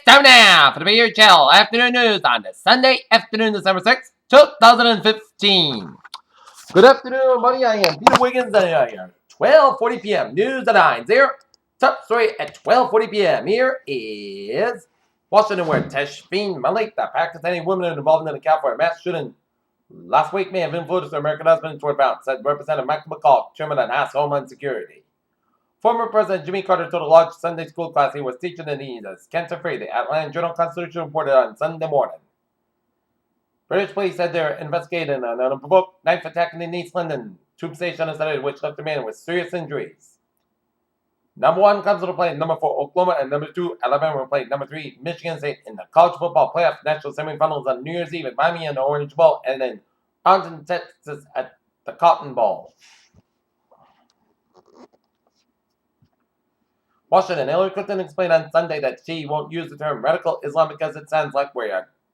It's time now for the Beer Chill Afternoon News on the Sunday afternoon, December 6th, 2015. Good afternoon, everybody. I am Peter Wiggins, and I am 12:40 p.m. News at 9 0. Top story at 12:40 p.m. Here is Washington, where Tashfeen Malik, the Pakistani woman involved in the California mass shooting last week, may have influenced her American husband toward violence, said Representative Michael McCall, chairman of House Homeland Security. Former President Jimmy Carter told a large Sunday school class he was teaching in the cancer-free, the Atlanta Journal-Constitution reported on Sunday morning. British police said they're investigating an unprovoked knife attack in East London tube station on Saturday, which left a man with serious injuries. Number 1 comes to play number 4 Oklahoma, and number 2 Alabama will play number 3 Michigan State in the college football playoff national semifinals on New Year's Eve at Miami in the Orange Bowl, and then Arlington, Texas at the Cotton Bowl. Washington. Hillary Clinton explained on Sunday that she won't use the term radical Islam because it sounds like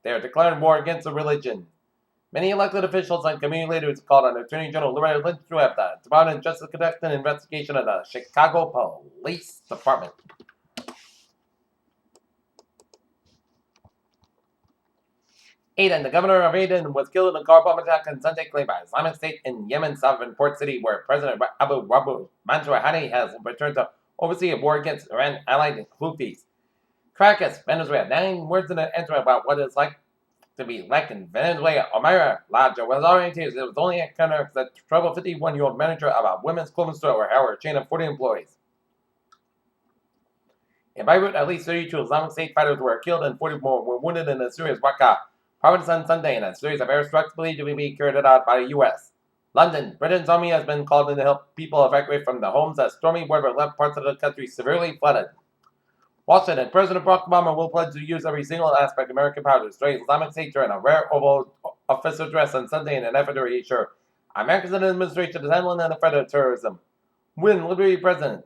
they're declaring war against the religion. Many elected officials and community leaders called on Attorney General Loretta Lynch to have the Department of Justice conduct an investigation of the Chicago Police Department. Aden, the governor of Aden, was killed in a car bomb attack on Sunday claimed by Islamic State in Yemen's sovereign port city, where President Abu Mansur Hadi has returned to oversee a war against Iran allied Houthis. Caracas, Venezuela. 9 words in the intro about what it's like to be like in Venezuela. Omira Laja was already tears. It was only a kind of the trouble 51-year-old manager of a women's clothing store or a chain of 40 employees. In Beirut, at least 32 Islamic State fighters were killed and 40 more were wounded in the Syria's Raqqa province on Sunday, in a series of airstrikes believed to be carried out by the U.S. London. Britain's army has been called in to help people evacuate from the homes as stormy weather left parts of the country severely flooded. Washington. President Barack Obama will pledge to use every single aspect of American power to destroy Islamic State during a rare Oval Office address on Sunday in an effort to reassure Americans and the administration is handling the threat of terrorism. When Liberty President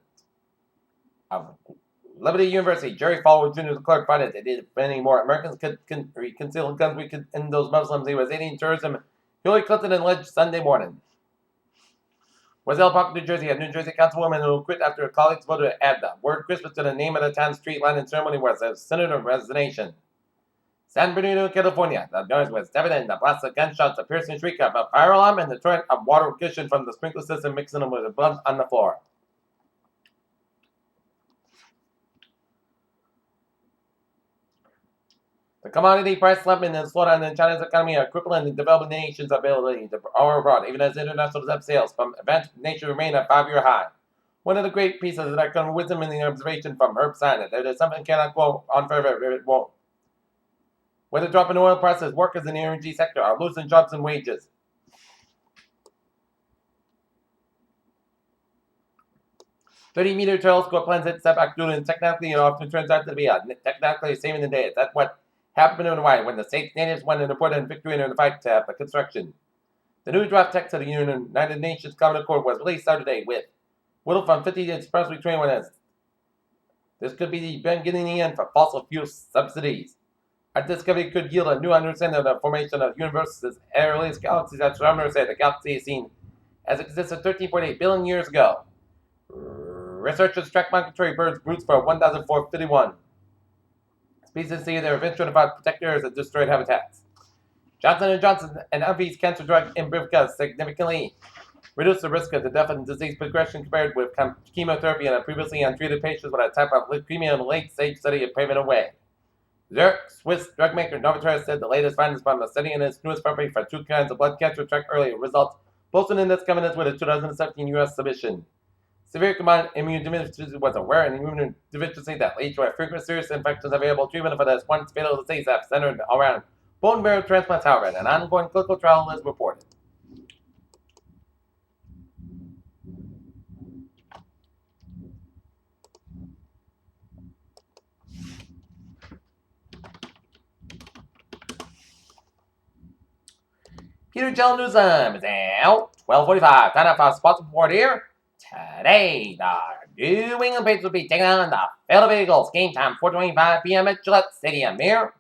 of Liberty University, Jerry Falwell Jr. declared Friday that if any more Americans could conceal guns, we could end those Muslims. He was aiding terrorism. Hillary Clinton alleged Sunday morning. Wazelle Park, New Jersey, a New Jersey councilwoman who quit after her colleagues voted to add the word Christmas to the name of the town's street line and ceremony was a senator resignation. San Bernardino, California. The noise was evident in the blast of gunshots, a piercing shriek of a fire alarm, and the torrent of water gushing from the sprinkler system, mixing them with the blood on the floor. The commodity price slump and the slowdown in China's economy are crippling the developing nations' ability to borrow abroad, even as international debt sales from advanced nations remain at 5-year high. One of the great pieces of economic wisdom in the observation from Herb Sanders that something cannot go on forever if it won't. Whether dropping oil prices, workers in the energy sector are losing jobs and wages. "30-meter telescope plans hit setback due to technically it often turns out to be technically saving the day. That's what happened in Hawaii when the state's natives won an important victory in the fight to have the construction. The new draft text of the United Nations Common Accord was released Saturday with whittled from 50 to expressly 21 as this could be the beginning the end for fossil fuel subsidies. Our discovery could yield a new understanding of the formation of universes. Earliest galaxies, astronomers say the galaxy is seen as it existed 13.8 billion years ago. Researchers track migratory birds' roots for 1,451. Species say they're eventually about protect areas of destroyed habitats. Johnson & Johnson and AbbVie's cancer drug Imbruvica significantly reduced the risk of the death and disease progression compared with chemotherapy in a previously untreated patients with a type of leukemia in a late-stage study of paving a way. Zurich, Swiss drug maker Novartis said the latest findings from the study in its newest property for 2 kinds of blood cancer tracked earlier results, posted in its covenants with a 2017 U.S. submission. Severe combined immune deficiency was a rare immune deficiency that leads to a frequent serious infections. Available treatment for this once fatal disease have centered around bone marrow transplants, however, and an ongoing clinical trial is reported. Peter Gel News Time is now 12:45. Time for sports report here. Today, the New England Patriots will be taking on the Philadelphia Eagles. Game time 4:25 p.m. at Gillette Stadium here.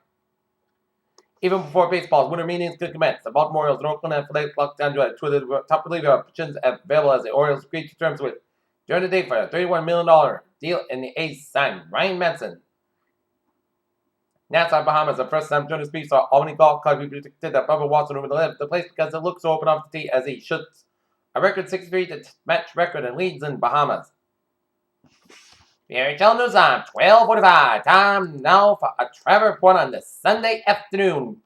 Even before baseball's winter meetings could commence, the Baltimore Orioles and Oakland Athletics locked down to two of the top reliever options available as the Orioles agreed to terms with during the day for a $31 million deal, and the A's signed Ryan Madson. Nassau, Bahamas, the first time Jonas Beach saw Albany Golf Club. We predicted that Bubba Watson would live the place because it looks so open off the tee as he shoots a record 63 to match record and leads in Bahamas. PHL News on 12:45. Time now for a Trevor report on this Sunday afternoon.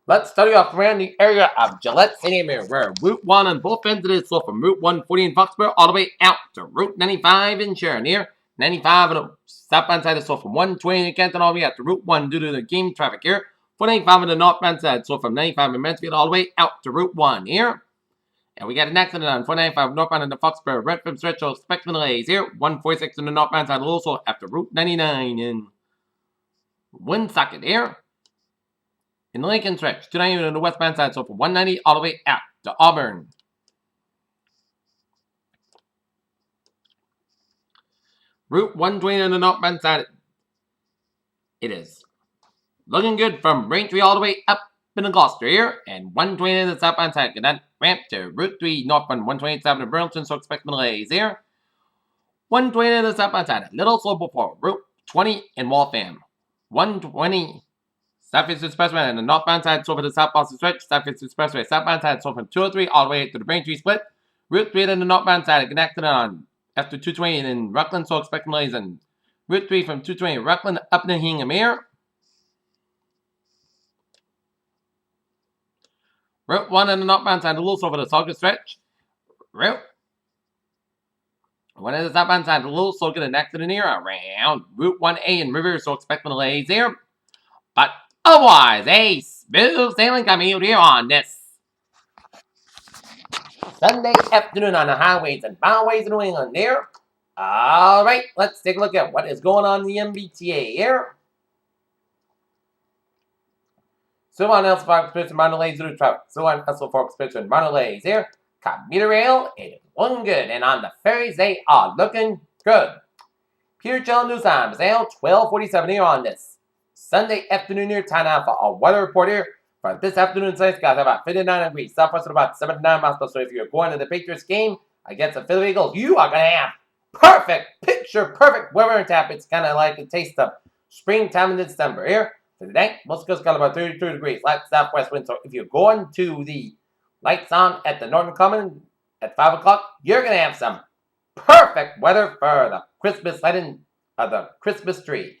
Let's study off around the area of Gillette City, where Route 1 on both ends of this slope from Route 140 in Foxborough all the way out to Route 95 in Sharon. Here, 95 on the southbound side of the slope from 120 in Canton all the way out to Route 1 due to the game traffic here. 495 on the northbound side, so from 95 in Mansfield all the way out to Route 1 here. And we got an accident on 495 northbound in the Foxborough Redford stretch, so expect some delays here. 146 on the northbound side, also after Route 99 in Woonsocket here. In the Lincoln stretch, 290 on the westbound side, so from 190 all the way out to Auburn. Route 120 on the northbound side, it is looking good from Braintree all the way up in the Gloucester here, and 120 on the southbound side, and that ramp to Route 3 northbound 127 in Burlington, so expect some delays here. 120 on the southbound side, a little slow before Route 20 in Waltham. 120 Southeast Expressway and the northbound side, so for the South Boston stretch, Southeast Expressway, southbound side, so from 203 all the way to the Braintree split. Route 3 on the northbound side, connected on after 220 in Rockland, so expect delays in Route 3 from 220 Rockland up to Hingham here. Route 1 on the northbound side, a little slow for the Saugus stretch. Route 1 on the southbound side, a little slow, get an accident here around Route 1A in River, so expect delays here. But otherwise, a smooth sailing coming out here on this Sunday afternoon on the highways and byways in New England here. Alright, let's take a look at what is going on in the MBTA here. So on L4 Express and Mondelez through traffic. So on L4 Express and Mondelez here. Commuter rail, it is looking good. And on the ferries, they are looking good. Pure Chill News Time, sale 12:47 here on this Sunday afternoon here. Time now for a weather report here. For this afternoon, tonight, guys, about 59 degrees. Southwest at about 79 miles per hour. So if you're going to the Patriots game against the Philly Eagles, you are going to have perfect weather and tap. It's kind of like a taste of springtime in December here. For today, most coast got about 32 degrees. Light southwest wind. So if you're going to the lights on at the Northern Common at 5 o'clock, you're going to have some perfect weather for the Christmas lighting of the Christmas tree.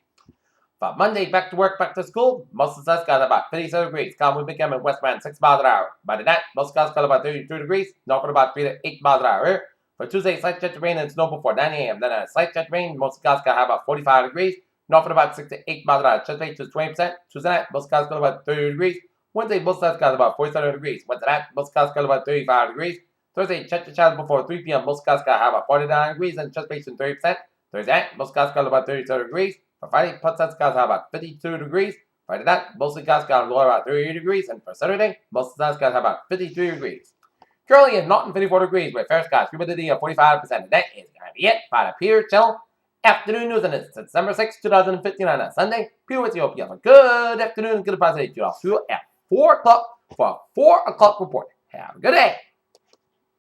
For Monday, back to work, back to school, most of us got about 57 degrees. Calm becoming westbound 6 miles an hour. By the night, most of us got about 32 degrees. Northward about 3 to 8 miles an hour here. For Tuesday, slight chance of rain and snow before 9 a.m. Then a slight chance of rain, most of us got about 45 degrees. Northward about 6 to 8 miles an hour. Chance rate is 20%. Tuesday night, most of us got about 30 degrees. Wednesday, most of us got about 47 degrees. Wednesday night, most of us got about 35 degrees. Thursday, chance of showers before 3 p.m. Most of us got about 49 degrees and chance rate is 30%. Thursday night, most of us got about 37 degrees. For Friday, most of us got about 52 degrees. Friday night, most of us got about 30 degrees. And for Saturday, most of us got about 53 degrees. Currently in Norton, 54 degrees with fair skies. Humidity of 45%. And that is going to be it for the Pure Chill Afternoon News. And it's December 6, 2015 on a Sunday. Pure with you. Hope you have a good afternoon and good positive. You all see you at 4 o'clock for a 4 o'clock report. Have a good day.